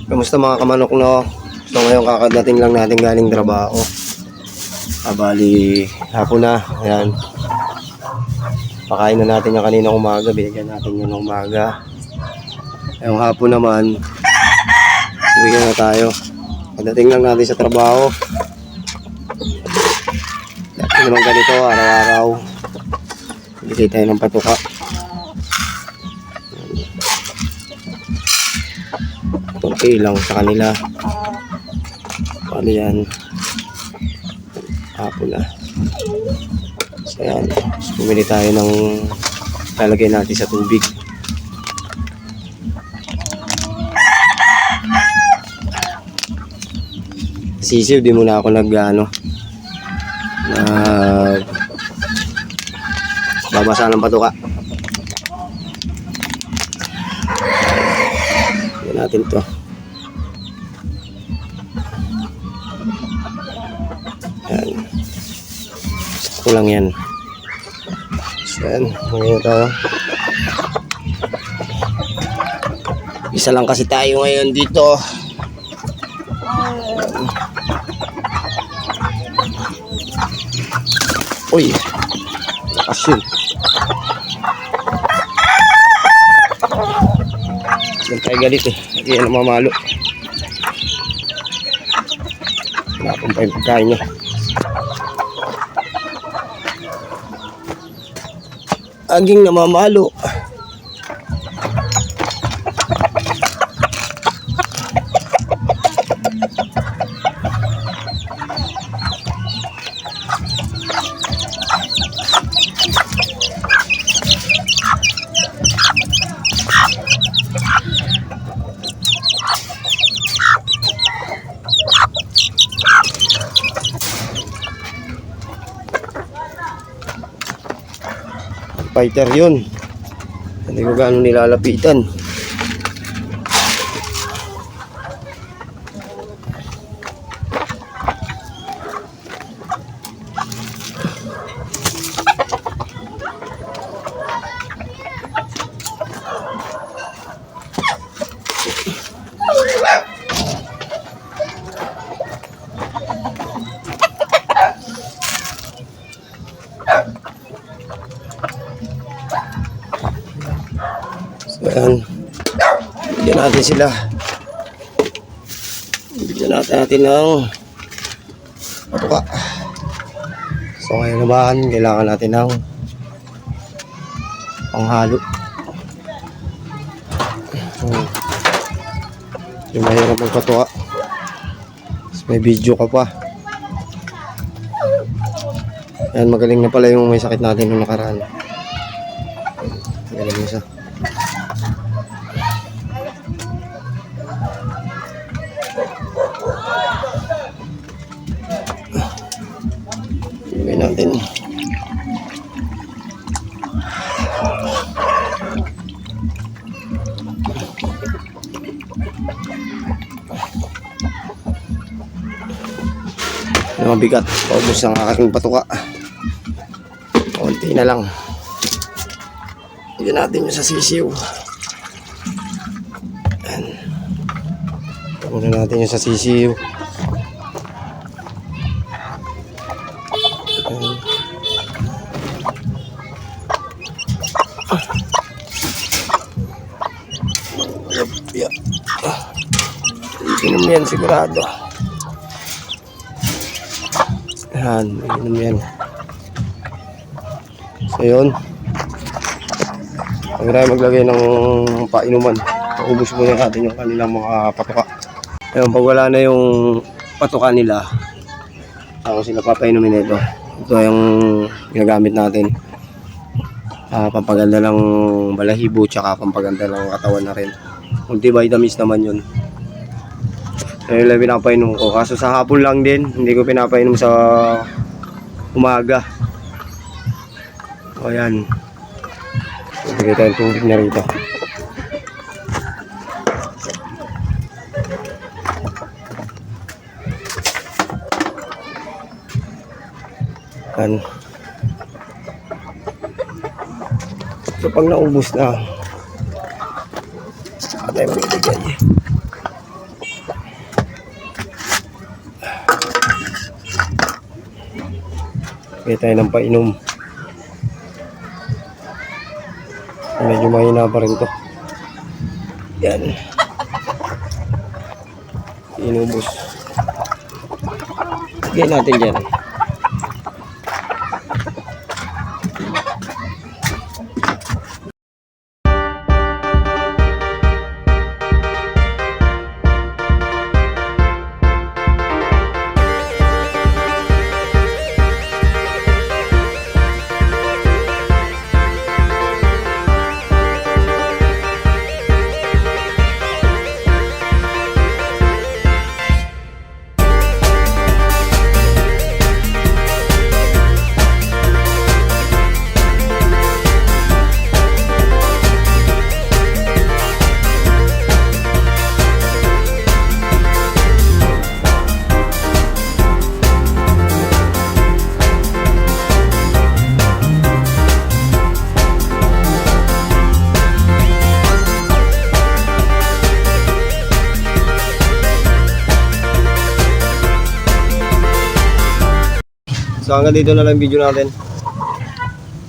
Kamusta mga kamanok, no? So ngayon kakadating lang natin galing trabaho. Bali hapon na. Ayan. Pakain na natin yung kanina umaga. Binigyan natin yun ng umaga. Yung hapon naman, bigyan na tayo. Pagdating lang natin sa trabaho. Dati naman ganito, araw-araw. Bigay tayo ng patuka. Okay lang sa kanila. Paano yan? Hapon na. So yan. So, pumili tayo ng lalagay natin sa tubig. Sisiw, di muna ako babasa ng patuka. Yan natin to. Yan. Sakto lang yan. So yan, ngayon tayo. Isa lang kasi tayo ngayon dito. Uy, lakas yun. Yan tayo galit eh. Hindi yan namamalo. Napon pa yung pagkain niya. Aging namamalo. Fighter yun. Hindi ko gaano nilalapitan. Ayan. Bigyan natin sila. Bigyan natin ng patuka. So ngayon naman, kailangan natin ng panghalo. Yung mahirap magpatuka. May video ka pa. Ayan, magaling na pala yung may sakit natin nung nakaraan. Magaling isa. Ibigay natin. Mabigat. Paubos ang aking patuka. Konti na lang. Bigyan natin yung sa sisiw. Ayan. Bigyan natin yung sa sisiw. Ayan. Yeah. Inom yan sigurado. Ayan, inom yan. So yun, huwag tayo maglagay ng painuman. Paubos muna natin yung kanilang mga patuka. Ayun, pag wala na yung patuka nila, ako sila papainumin ito. Ito yung ginagamit natin, pampaganda ng balahibo, tsaka pampaganda ng katawan na rin. Multivitamins naman yun. Ayun lang pinapainom ko. Kaso sa hapon lang din, hindi ko pinapainom sa umaga. O yan. Bigay tayong tubig na rito. Yan. So pag naubos na, saka tayo magbigay. Kaya tayo ng painom. Medyo mahina pa rin to. Yan. Inubos. Lagyan natin dyan. So hanggang dito na lang yung video natin.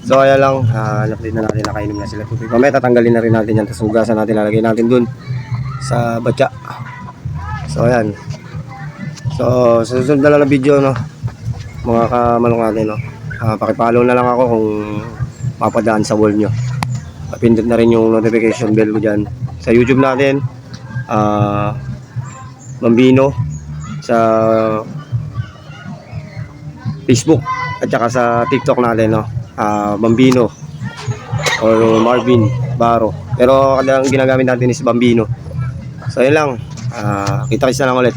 So kaya lang, update na natin, nakainom na sila tubig. Mamaya tatanggalin na rin natin yan, tapos hugasan natin, lalagay natin dun sa batya. So ayan. So sa susunod na lang na video, no, mga kamanong natin, no, pakipollow na lang ako kung mapadaan sa wall nyo. Pindot na rin yung notification bell ko dyan. Sa YouTube natin, Bambino, sa Facebook at saka sa TikTok natin, no, Bambino or Marvin Baro, pero ang ginagamit natin is Bambino. So yun lang, kita-kits na lang ulit.